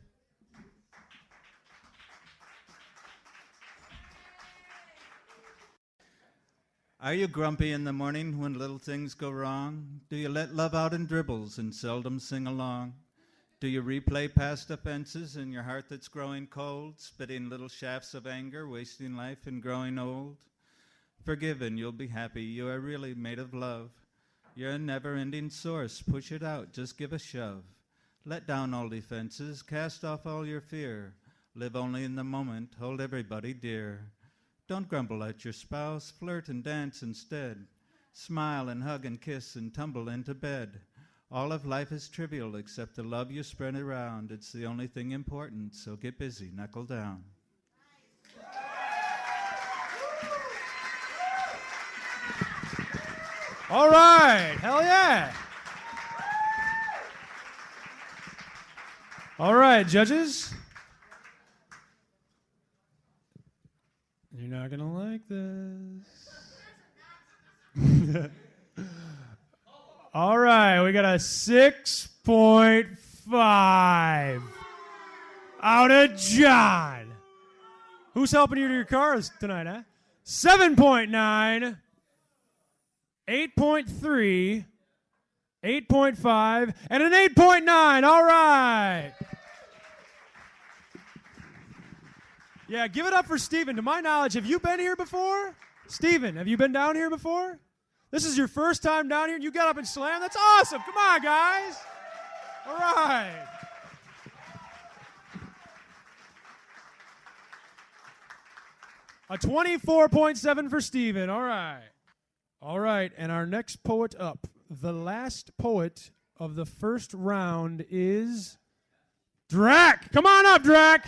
Are you grumpy in the morning when little things go wrong? Do you let love out in dribbles and seldom sing along? Do you replay past offenses in your heart that's growing cold, spitting little shafts of anger, wasting life and growing old? Forgiven, you'll be happy, you are really made of love. You're a never-ending source, push it out, just give a shove. Let down all defenses, cast off all your fear. Live only in the moment, hold everybody dear. Don't grumble at your spouse, flirt and dance instead. Smile and hug and kiss and tumble into bed. All of life is trivial except the love you spread around. It's the only thing important, so get busy, knuckle down. All right, hell yeah. All right, judges. You're not going to like this. All right, we got a 6.5. out of John. Who's helping you to your cars tonight, huh? 7.9, 8.3, 8.5, and an 8.9. All right. Yeah, give it up for Steven. To my knowledge, have you been here before? Steven, have you been down here before? This is your first time down here and you got up and slammed? That's awesome. Come on, guys. All right. A 24.7 for Steven. All right. All right, and our next poet up. The last poet of the first round is Drac. Come on up, Drac.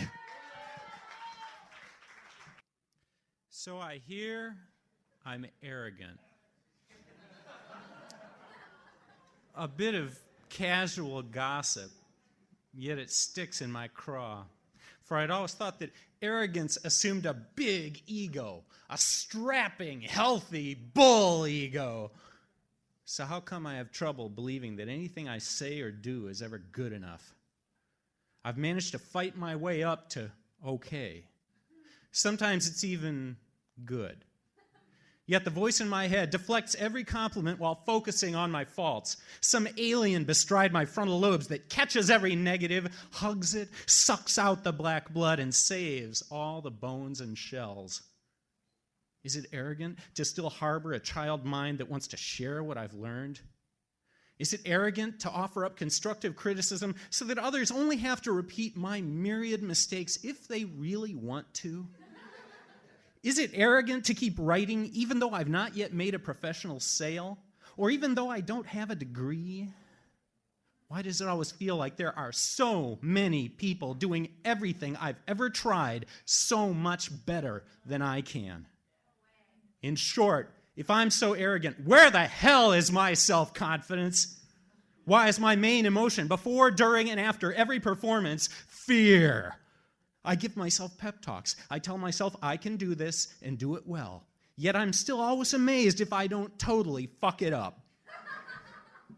So I hear I'm arrogant. A bit of casual gossip, yet it sticks in my craw. For I'd always thought that arrogance assumed a big ego, a strapping, healthy bull ego. So how come I have trouble believing that anything I say or do is ever good enough? I've managed to fight my way up to okay. Sometimes it's even good. Yet the voice in my head deflects every compliment while focusing on my faults. Some alien bestride my frontal lobes that catches every negative, hugs it, sucks out the black blood, and saves all the bones and shells. Is it arrogant to still harbor a child mind that wants to share what I've learned? Is it arrogant to offer up constructive criticism so that others only have to repeat my myriad mistakes if they really want to? Is it arrogant to keep writing even though I've not yet made a professional sale? Or even though I don't have a degree? Why does it always feel like there are so many people doing everything I've ever tried so much better than I can? In short, if I'm so arrogant, where the hell is my self-confidence? Why is my main emotion before, during, and after every performance fear? I give myself pep talks. I tell myself I can do this and do it well. Yet I'm still always amazed if I don't totally fuck it up.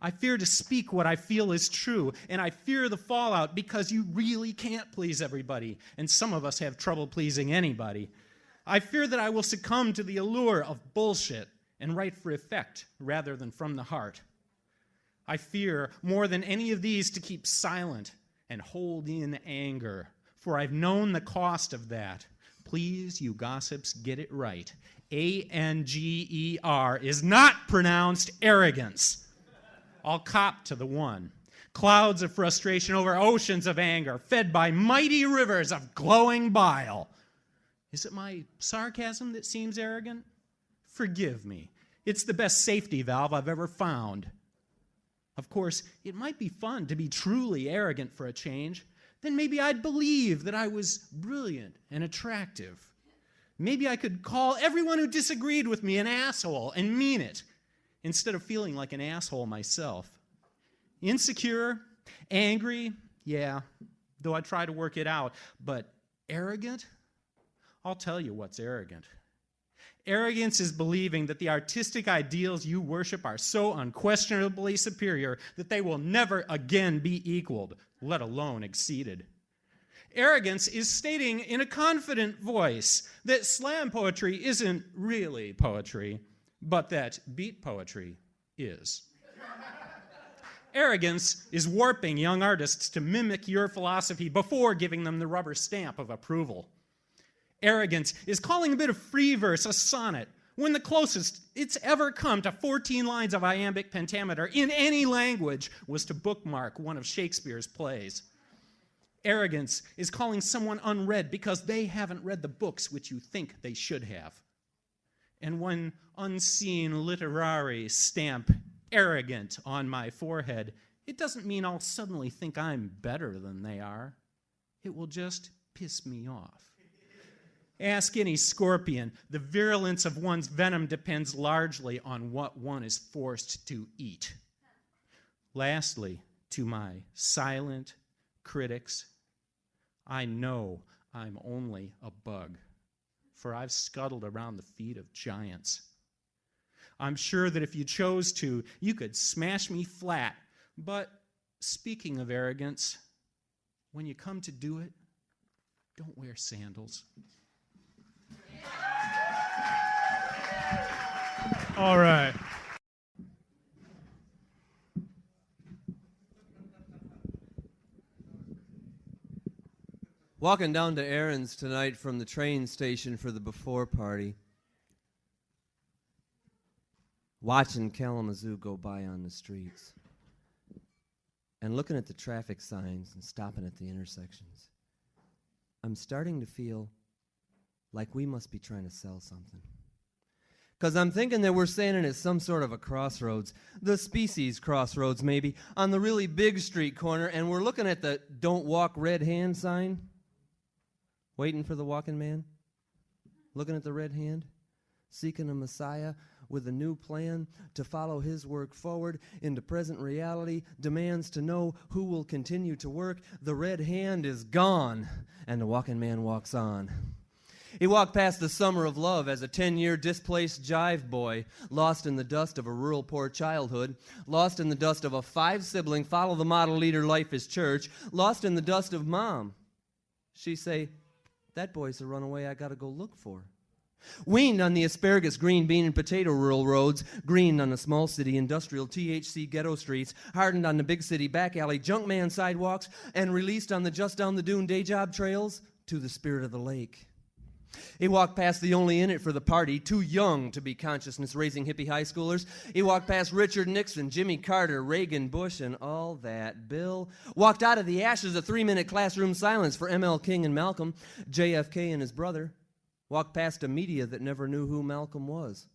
I fear to speak what I feel is true, and I fear the fallout because you really can't please everybody, and some of us have trouble pleasing anybody. I fear that I will succumb to the allure of bullshit and write for effect rather than from the heart. I fear more than any of these to keep silent and hold in anger, for I've known the cost of that. Please, you gossips, get it right. Anger is not pronounced arrogance. I'll cop to the one. Clouds of frustration over oceans of anger, fed by mighty rivers of glowing bile. Is it my sarcasm that seems arrogant? Forgive me. It's the best safety valve I've ever found. Of course, it might be fun to be truly arrogant for a change. Then maybe I'd believe that I was brilliant and attractive. Maybe I could call everyone who disagreed with me an asshole and mean it, instead of feeling like an asshole myself. Insecure, angry, yeah, though I try to work it out. But arrogant? I'll tell you what's arrogant. Arrogance is believing that the artistic ideals you worship are so unquestionably superior that they will never again be equaled, let alone exceeded. Arrogance is stating in a confident voice that slam poetry isn't really poetry, but that beat poetry is. Arrogance is warping young artists to mimic your philosophy before giving them the rubber stamp of approval. Arrogance is calling a bit of free verse a sonnet, when the closest it's ever come to 14 lines of iambic pentameter in any language was to bookmark one of Shakespeare's plays. Arrogance is calling someone unread because they haven't read the books which you think they should have. And when unseen literary stamp arrogant on my forehead, it doesn't mean I'll suddenly think I'm better than they are. It will just piss me off. Ask any scorpion. The virulence of one's venom depends largely on what one is forced to eat. Lastly, to my silent critics, I know I'm only a bug, for I've scuttled around the feet of giants. I'm sure that if you chose to, you could smash me flat. But speaking of arrogance, when you come to do it, don't wear sandals. All right. Walking down to Aaron's tonight from the train station for the before party. Watching Kalamazoo go by on the streets. And looking at the traffic signs and stopping at the intersections. I'm starting to feel like we must be trying to sell something. Because I'm thinking that we're standing at some sort of a crossroads, the Species crossroads maybe, on the really big street corner, and we're looking at the Don't Walk Red Hand sign, waiting for the walking man, looking at the red hand, seeking a Messiah with a new plan to follow his work forward into present reality, demands to know who will continue to work. The red hand is gone, and the walking man walks on. He walked past the summer of love as a 10-year displaced jive boy, lost in the dust of a rural poor childhood, lost in the dust of a 5-sibling follow-the-model leader life is church, lost in the dust of mom. She say, that boy's the runaway I gotta go look for. Weaned on the asparagus, green bean, and potato rural roads, greened on the small city industrial THC ghetto streets, hardened on the big city back alley junk man sidewalks, and released on the just down the dune day job trails to the spirit of the lake. He walked past the only in it for the party, too young to be consciousness-raising hippie high schoolers. He walked past Richard Nixon, Jimmy Carter, Reagan, Bush, and all that. Bill walked out of the ashes of 3-minute classroom silence for M.L. King and Malcolm, JFK and his brother. Walked past a media that never knew who Malcolm was.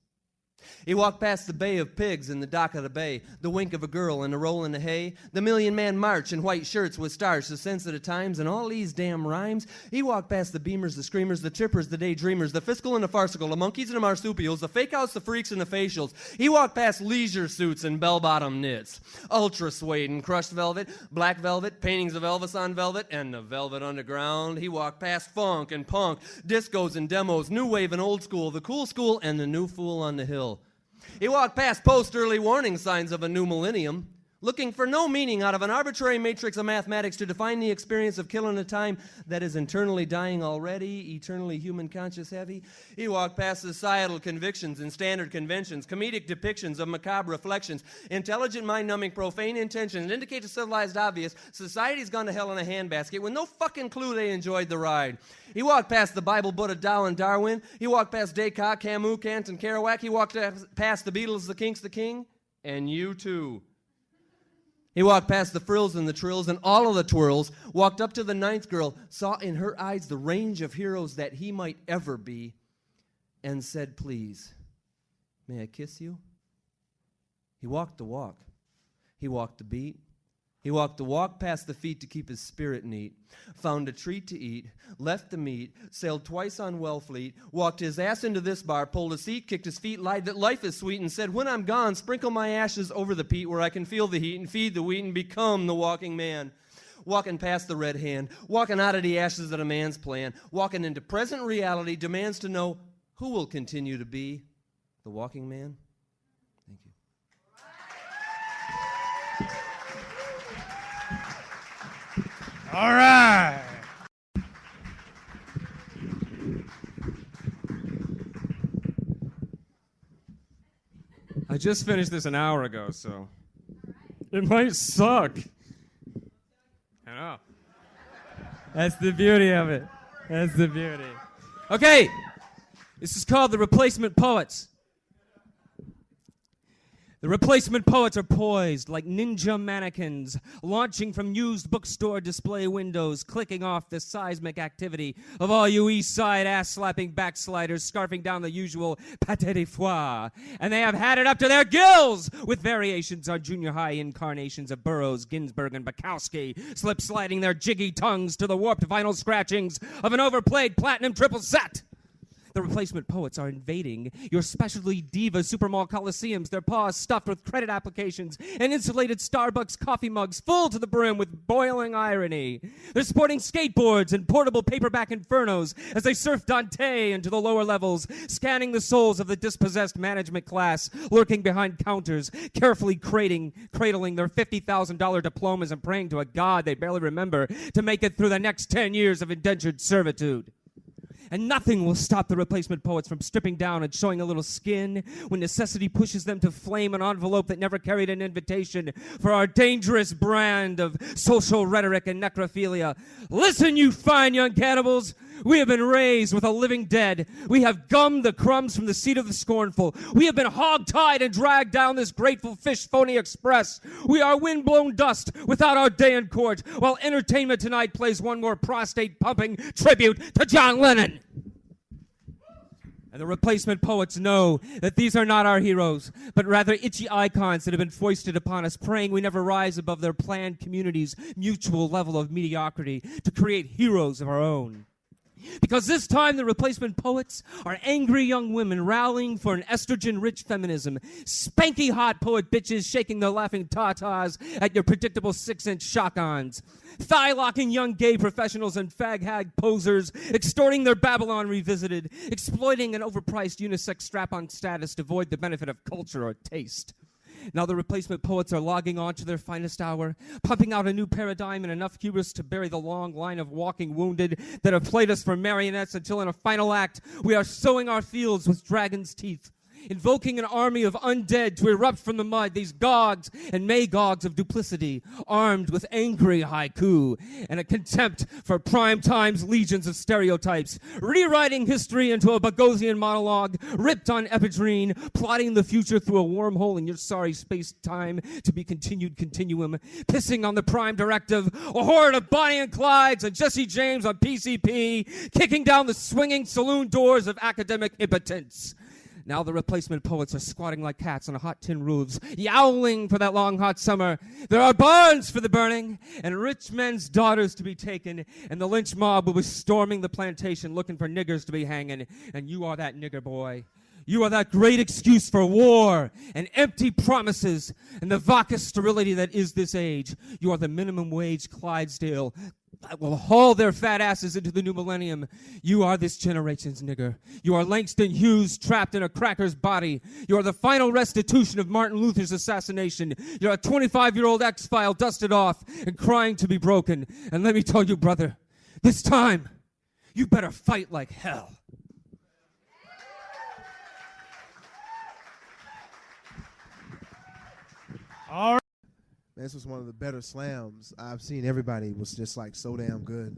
He walked past the Bay of Pigs and the dock of the bay, the wink of a girl and a roll in the hay, the million-man march in white shirts with stars, the sense of the times, and all these damn rhymes. He walked past the beamers, the screamers, the trippers, the daydreamers, the fiscal and the farcical, the monkeys and the marsupials, the fake-outs, the freaks, and the facials. He walked past leisure suits and bell-bottom knits, ultra suede and crushed velvet, black velvet, paintings of Elvis on velvet, and the Velvet Underground. He walked past funk and punk, discos and demos, new wave and old school, the cool school, and the new fool on the hill. He walked past post-early warning signs of a new millennium, looking for no meaning out of an arbitrary matrix of mathematics to define the experience of killing a time that is internally dying already, eternally human conscious heavy. He walked past societal convictions and standard conventions, comedic depictions of macabre reflections, intelligent mind-numbing profane intentions, indicate to civilized obvious society's gone to hell in a handbasket with no fucking clue they enjoyed the ride. He walked past the Bible, Buddha, Tao, and Darwin. He walked past Descartes, Camus, Kant, and Kerouac. He walked past the Beatles, the Kinks, the King, and you too. He walked past the frills and the trills and all of the twirls, walked up to the ninth girl, saw in her eyes the range of heroes that he might ever be, and said, please, may I kiss you? He walked the walk. He walked the beat. He walked the walk past the feet to keep his spirit neat, found a treat to eat, left the meat, sailed twice on Wellfleet, walked his ass into this bar, pulled a seat, kicked his feet, lied that life is sweet, and said, when I'm gone, sprinkle my ashes over the peat where I can feel the heat and feed the wheat and become the walking man. Walking past the red hand, walking out of the ashes of a man's plan, walking into present reality, demands to know who will continue to be the walking man. Thank you. All right. I just finished this an hour ago, so it might suck. I know. That's the beauty of it. That's the beauty. Okay, this is called The Replacement Poets. The replacement poets are poised like ninja mannequins, launching from used bookstore display windows, clicking off the seismic activity of all you east side ass-slapping backsliders scarfing down the usual pâté de foie. And they have had it up to their gills with variations on junior high incarnations of Burroughs, Ginsberg, and Bukowski, slip-sliding their jiggy tongues to the warped vinyl scratchings of an overplayed platinum triple set. The replacement poets are invading your specialty diva supermall coliseums, their paws stuffed with credit applications and insulated Starbucks coffee mugs full to the brim with boiling irony. They're sporting skateboards and portable paperback infernos as they surf Dante into the lower levels, scanning the souls of the dispossessed management class lurking behind counters, carefully cradling their $50,000 diplomas and praying to a God they barely remember to make it through the next 10 years of indentured servitude. And nothing will stop the replacement poets from stripping down and showing a little skin when necessity pushes them to flame an envelope that never carried an invitation for our dangerous brand of social rhetoric and necrophilia. Listen, you fine young cannibals. We have been raised with a living dead. We have gummed the crumbs from the seat of the scornful. We have been hog-tied and dragged down this grateful fish phony express. We are wind-blown dust without our day in court, while entertainment tonight plays one more prostate-pumping tribute to John Lennon. And the replacement poets know that these are not our heroes, but rather itchy icons that have been foisted upon us, praying we never rise above their planned community's mutual level of mediocrity to create heroes of our own. Because this time the replacement poets are angry young women rallying for an estrogen-rich feminism, spanky hot poet bitches shaking their laughing tatas at your predictable 6-inch shock-ons, thigh-locking young gay professionals and fag-hag posers, extorting their Babylon revisited, exploiting an overpriced unisex strap-on status to void the benefit of culture or taste. Now the replacement poets are logging on to their finest hour, pumping out a new paradigm and enough hubris to bury the long line of walking wounded that have played us for marionettes until in a final act we are sowing our fields with dragon's teeth, invoking an army of undead to erupt from the mud, these Gogs and Magogs of duplicity, armed with angry haiku and a contempt for prime time's legions of stereotypes, rewriting history into a Bogosian monologue, ripped on epidrine, plotting the future through a wormhole in your sorry space-time to be continued continuum, pissing on the prime directive, a horde of Bonnie and Clydes and Jesse James on PCP, kicking down the swinging saloon doors of academic impotence. Now the replacement poets are squatting like cats on hot tin roofs, yowling for that long hot summer. There are barns for the burning, and rich men's daughters to be taken, and the lynch mob will be storming the plantation looking for niggers to be hanging, and you are that nigger boy. You are that great excuse for war and empty promises and the vacuous sterility that is this age. You are the minimum wage Clydesdale that will haul their fat asses into the new millennium. You are this generation's nigger. You are Langston Hughes trapped in a cracker's body. You are the final restitution of Martin Luther's assassination. You're a 25-year-old X-file dusted off and crying to be broken. And let me tell you, brother, this time, you better fight like hell. All right. This was one of the better slams I've seen. Everybody was just like so damn good.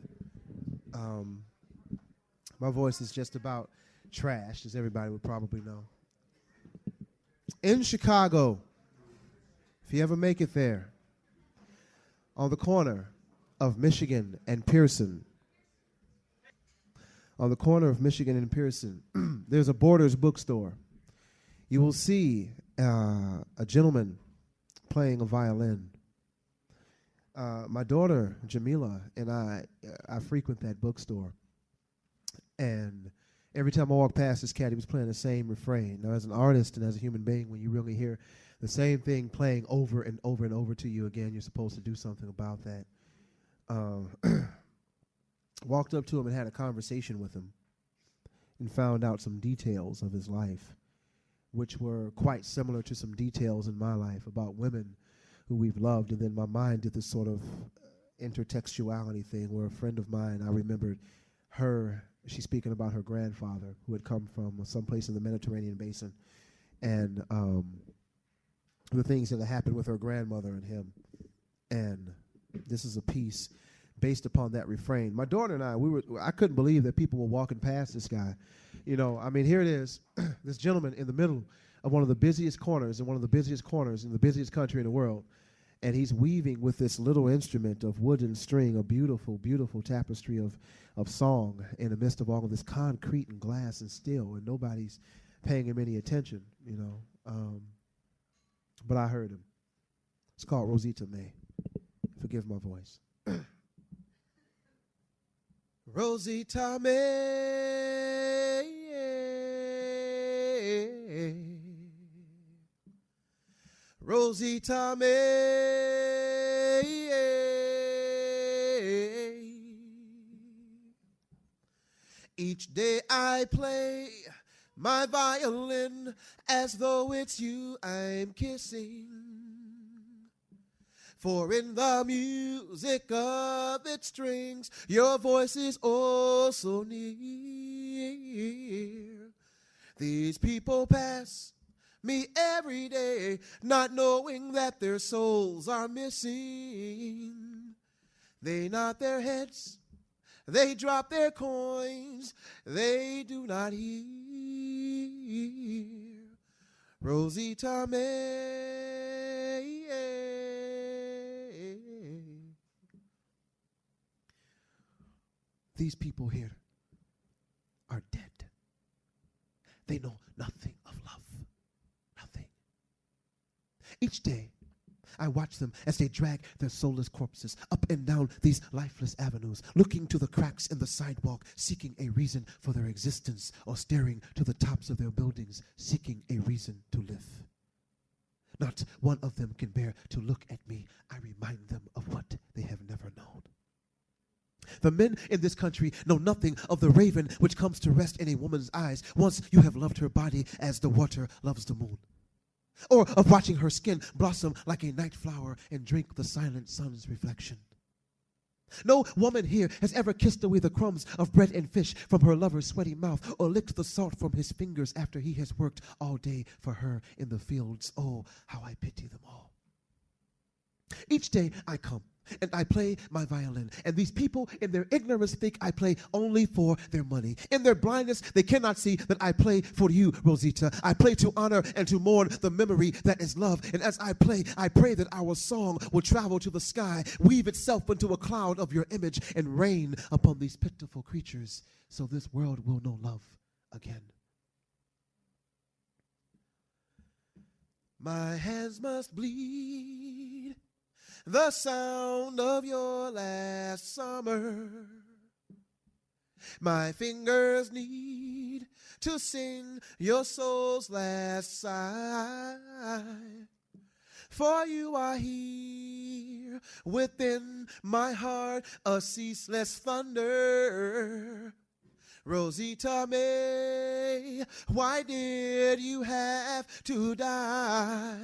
My voice is just about trash, as everybody would probably know. In Chicago, if you ever make it there, on the corner of Michigan and Pearson, there's a Borders bookstore. You will see a gentleman playing a violin. My daughter, Jamila, and I frequent that bookstore. And every time I walk past this cat, he was playing the same refrain. Now, as an artist and as a human being, when you really hear the same thing playing over and over and over to you again, you're supposed to do something about that. Walked up to him and had a conversation with him and found out some details of his life, which were quite similar to some details in my life about women who we've loved. And then my mind did this sort of intertextuality thing where a friend of mine, I remembered her, she's speaking about her grandfather who had come from someplace in the Mediterranean basin, and the things that had happened with her grandmother and him. And this is a piece based upon that refrain. My daughter and I couldn't believe that people were walking past this guy. You know, I mean, here it is, this gentleman in the middle of one of the busiest corners in the busiest country in the world. And he's weaving with this little instrument of wood and string a beautiful, beautiful tapestry of song in the midst of all of this concrete and glass and steel, and nobody's paying him any attention, you know. But I heard him. It's called Rosita May. Forgive my voice. Rosita May, Rosita May. Each day I play my violin as though it's you I'm kissing. For in the music of its strings, your voice is oh so near. These people pass me every day, not knowing that their souls are missing. They nod their heads, they drop their coins, they do not hear. Rosita May. These people here are dead. They know nothing of love. Nothing. Each day, I watch them as they drag their soulless corpses up and down these lifeless avenues, looking to the cracks in the sidewalk, seeking a reason for their existence, or staring to the tops of their buildings, seeking a reason to live. Not one of them can bear to look at me. I remind them of what they have never known. The men in this country know nothing of the raven which comes to rest in a woman's eyes once you have loved her body as the water loves the moon, or of watching her skin blossom like a night flower and drink the silent sun's reflection. No woman here has ever kissed away the crumbs of bread and fish from her lover's sweaty mouth, or licked the salt from his fingers after he has worked all day for her in the fields. Oh, how I pity them all. Each day I come and I play my violin, and these people in their ignorance think I play only for their money. In their blindness, they cannot see that I play for you, Rosita. I play to honor and to mourn the memory that is love. And as I play, I pray that our song will travel to the sky, weave itself into a cloud of your image, and rain upon these pitiful creatures, so this world will know love again. My hands must bleed the sound of your last summer. My fingers need to sing your soul's last sigh. For you are here within my heart, a ceaseless thunder. Rosita May, why did you have to die?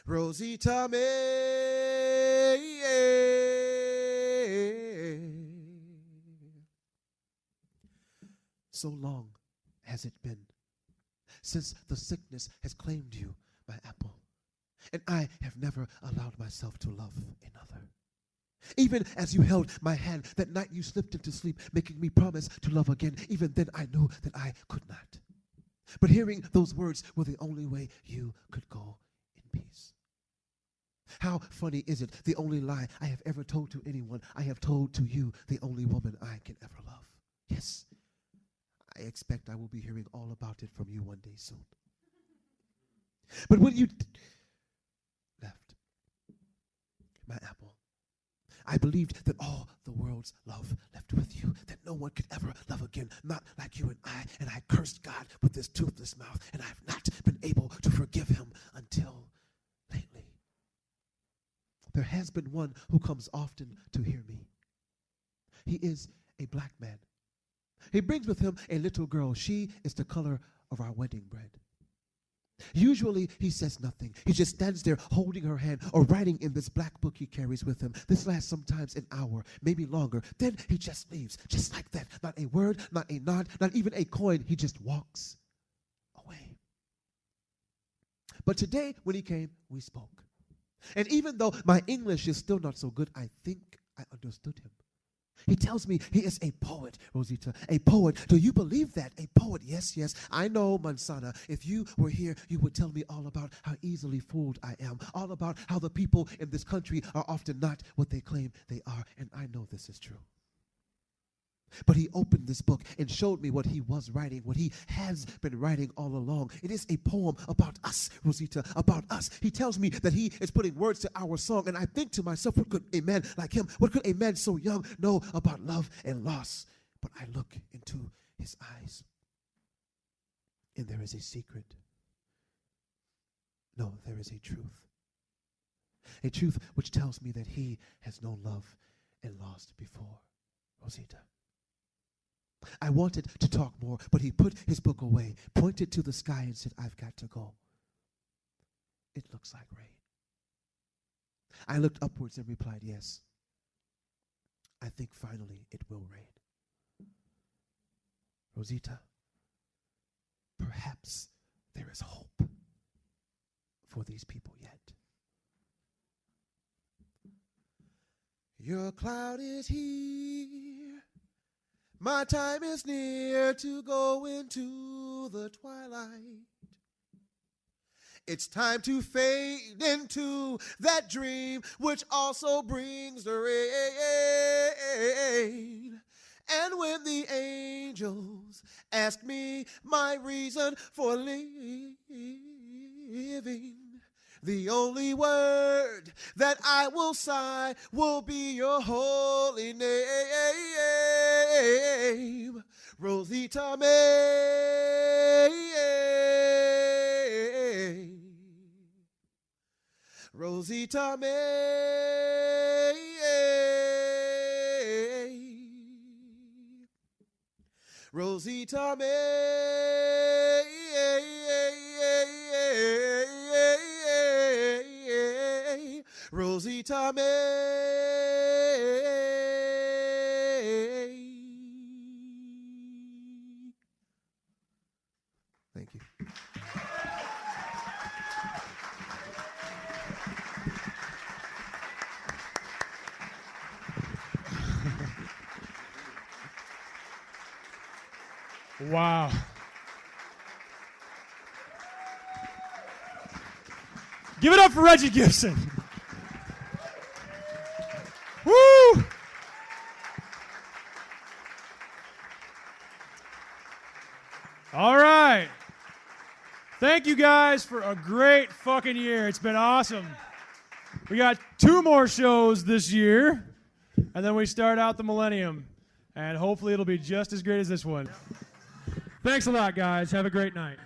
Rosita May. So long has it been since the sickness has claimed you, my apple, and I have never allowed myself to love another. Even as you held my hand that night you slipped into sleep, making me promise to love again, even then I knew that I could not. But hearing those words were the only way you could go in peace. How funny is it? The only lie I have ever told to anyone, I have told to you, the only woman I can ever love. Yes, I expect I will be hearing all about it from you one day soon. But when you left, my apple, I believed that all the world's love left with you, that no one could ever love again, not like you and I cursed God with this toothless mouth, and I have not been able to forgive him until lately. There has been one who comes often to hear me. He is a black man. He brings with him a little girl. She is the color of our wedding bread. Usually he says nothing. He just stands there holding her hand or writing in this black book he carries with him. This lasts sometimes an hour, maybe longer. Then he just leaves, just like that. Not a word, not a nod, not even a coin. He just walks away. But today when he came, we spoke. And even though my English is still not so good, I think I understood him. He tells me he is a poet, Rosita, a poet. Do you believe that? A poet, yes, yes. I know, Mansana. If you were here, you would tell me all about how easily fooled I am, all about how the people in this country are often not what they claim they are, and I know this is true. But he opened this book and showed me what he was writing, what he has been writing all along. It is a poem about us, Rosita, about us. He tells me that he is putting words to our song, and I think to myself, what could a man like him, what could a man so young know about love and loss? But I look into his eyes. and there is a secret. No, there is a truth. A truth which tells me that he has known love and lost before. Rosita. I wanted to talk more, but he put his book away, pointed to the sky, and said, I've got to go. It looks like rain. I looked upwards and replied, yes. I think finally it will rain. Rosita, perhaps there is hope for these people yet. Your cloud is here. My time is near to go into the twilight. It's time to fade into that dream which also brings the rain. And when the angels ask me my reason for living, the only word that I will sigh will be your holy name, Rosita May. Rosita May. Rosita May. Rosita May. Thank you. Wow. Give it up for Reggie Gibson. Woo! All right. Thank you guys for a great fucking year. It's been awesome. We got 2 more shows this year, and then we start out the millennium, and hopefully it'll be just as great as this one. Thanks a lot, guys. Have a great night.